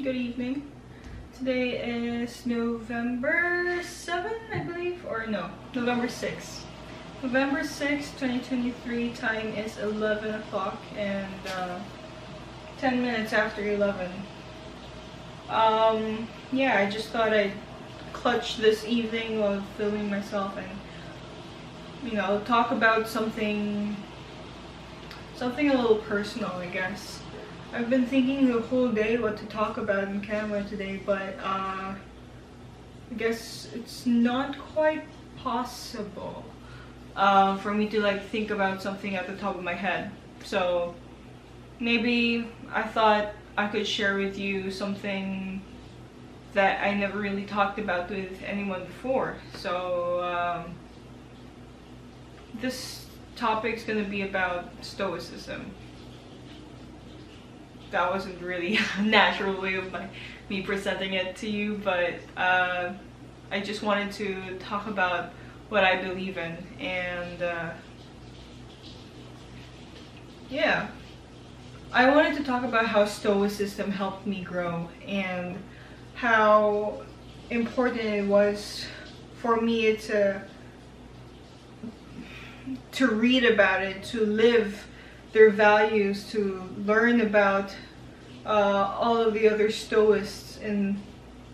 good evening. Today is November 7th, I believe, or no, November 6th. November 6th, 2023, time is 11 o'clock and 10 minutes after 11. Yeah, I just thought I'd clutch this evening while filming myself and, talk about something a little personal, I guess. I've been thinking the whole day what to talk about in camera today, but I guess it's not quite possible for me to think about something at the top of my head. So maybe I thought I could share with you something that I never really talked about with anyone before. So this topic's gonna be about Stoicism. That wasn't really a natural way of me presenting it to you, but I just wanted to talk about what I believe in, and yeah, I wanted to talk about how Stoicism helped me grow and how important it was for me to read about it, to live their values, to learn about all of the other Stoics in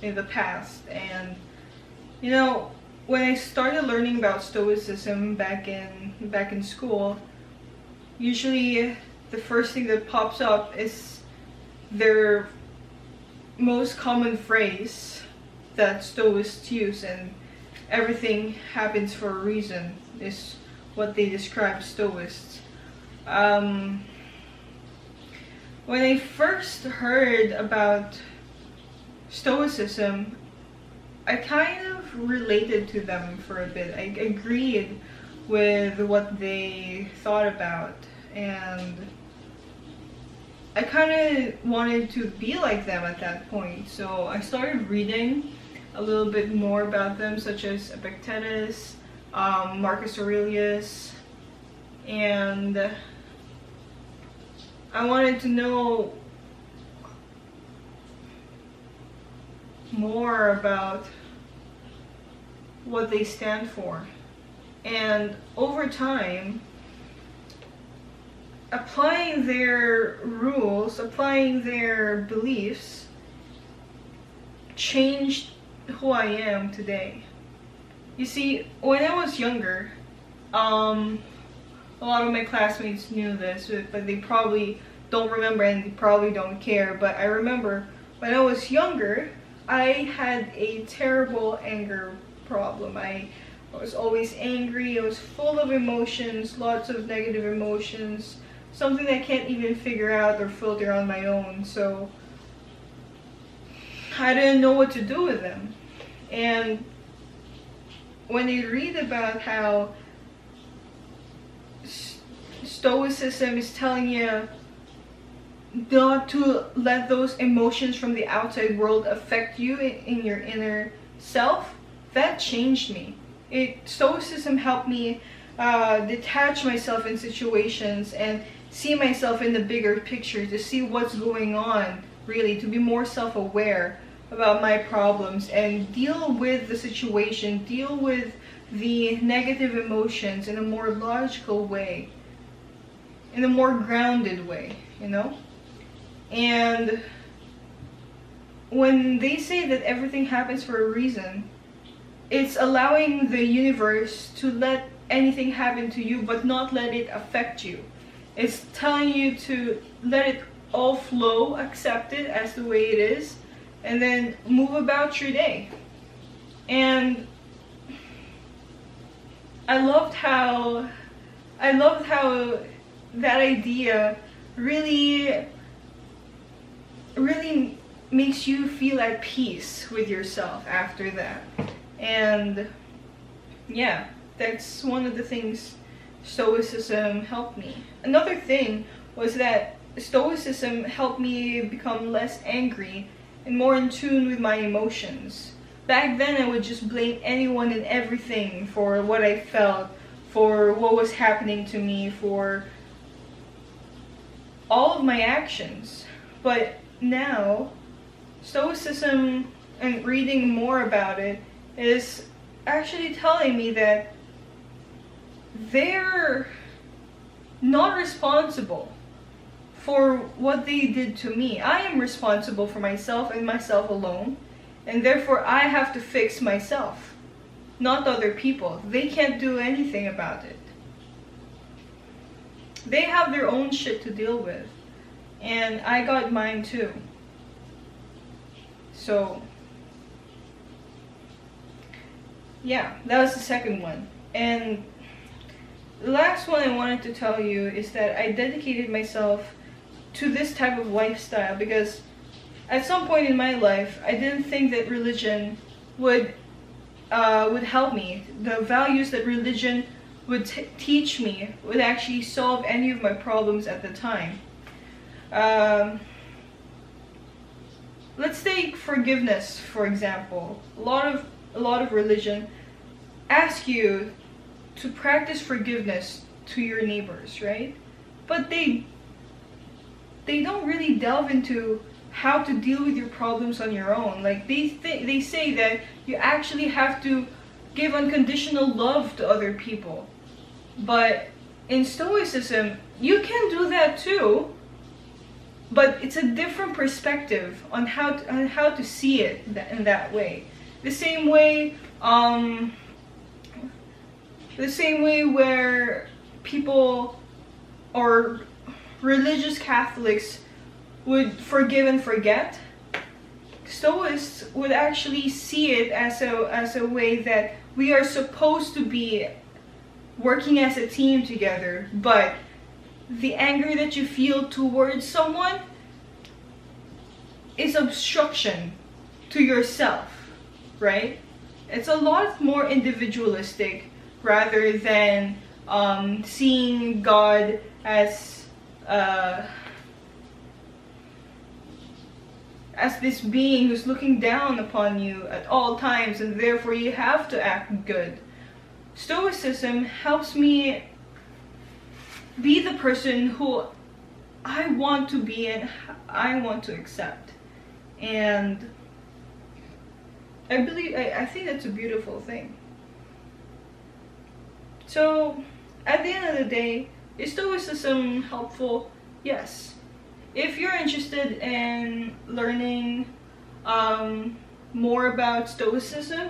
the past. And when I started learning about Stoicism back in school, usually the first thing that pops up is their most common phrase that Stoics use, and everything happens for a reason is what they describe Stoics. When I first heard about Stoicism, I kind of related to them for a bit. I agreed with what they thought about, and I kind of wanted to be like them at that point. So I started reading a little bit more about them, such as Epictetus, Marcus Aurelius, and I wanted to know more about what they stand for. And over time, applying their rules, applying their beliefs, changed who I am today. You see, when I was younger, a lot of my classmates knew this, but they probably don't remember and they probably don't care. But I remember when I was younger, I had a terrible anger problem. I was always angry. I was full of emotions, lots of negative emotions, something I can't even figure out or filter on my own. So I didn't know what to do with them. And when you read about how Stoicism is telling you not to let those emotions from the outside world affect you in your inner self, that changed me. Stoicism helped me detach myself in situations and see myself in the bigger picture, to see what's going on, really, to be more self-aware about my problems and deal with the situation, deal with the negative emotions in a more logical way, in a more grounded way, And when they say that everything happens for a reason, it's allowing the universe to let anything happen to you but not let it affect you. It's telling you to let it all flow, accept it as the way it is, and then move about your day. And I loved how that idea really makes you feel at peace with yourself after that. And yeah, that's one of the things Stoicism helped me. Another thing was that Stoicism helped me become less angry and more in tune with my emotions. Back then, I would just blame anyone and everything for what I felt, for what was happening to me, for all of my actions. But now, Stoicism and reading more about it is actually telling me that they're not responsible for what they did to me. I am responsible for myself and myself alone, and therefore I have to fix myself, not other people. They can't do anything about it. They have their own shit to deal with, and I got mine too. So yeah, that was the second one. And the last one I wanted to tell you is that I dedicated myself to this type of lifestyle because at some point in my life I didn't think that religion would help me. The values that religion would teach me would actually solve any of my problems at the time. Let's take forgiveness for example. A lot of religion ask you to practice forgiveness to your neighbors, right? But they don't really delve into how to deal with your problems on your own. Like they say that you actually have to give unconditional love to other people. But in Stoicism, you can do that too, but it's a different perspective on how to see it in that way. The same way where people or religious Catholics would forgive and forget, Stoics would actually see it as a way that we are supposed to be working as a team together, but the anger that you feel towards someone is obstruction to yourself, right? It's a lot more individualistic rather than seeing God as this being who's looking down upon you at all times and therefore you have to act good. Stoicism helps me be the person who I want to be and I want to accept. And I think that's a beautiful thing. So at the end of the day, is Stoicism helpful? Yes. If you're interested in learning more about Stoicism,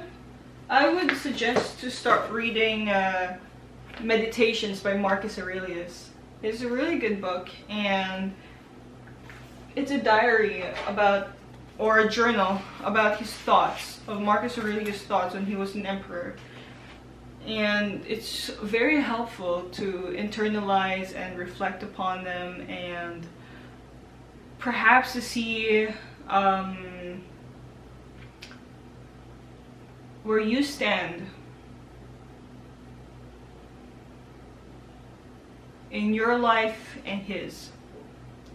I would suggest to start reading Meditations by Marcus Aurelius. It's a really good book, and it's a diary about, or a journal about his thoughts, of Marcus Aurelius' thoughts when he was an emperor. And it's very helpful to internalize and reflect upon them, and perhaps to see where you stand in your life and his.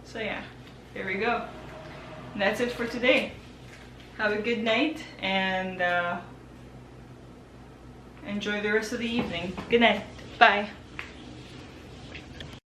So yeah, there we go. And that's it for today. Have a good night and enjoy the rest of the evening. Good night. Bye.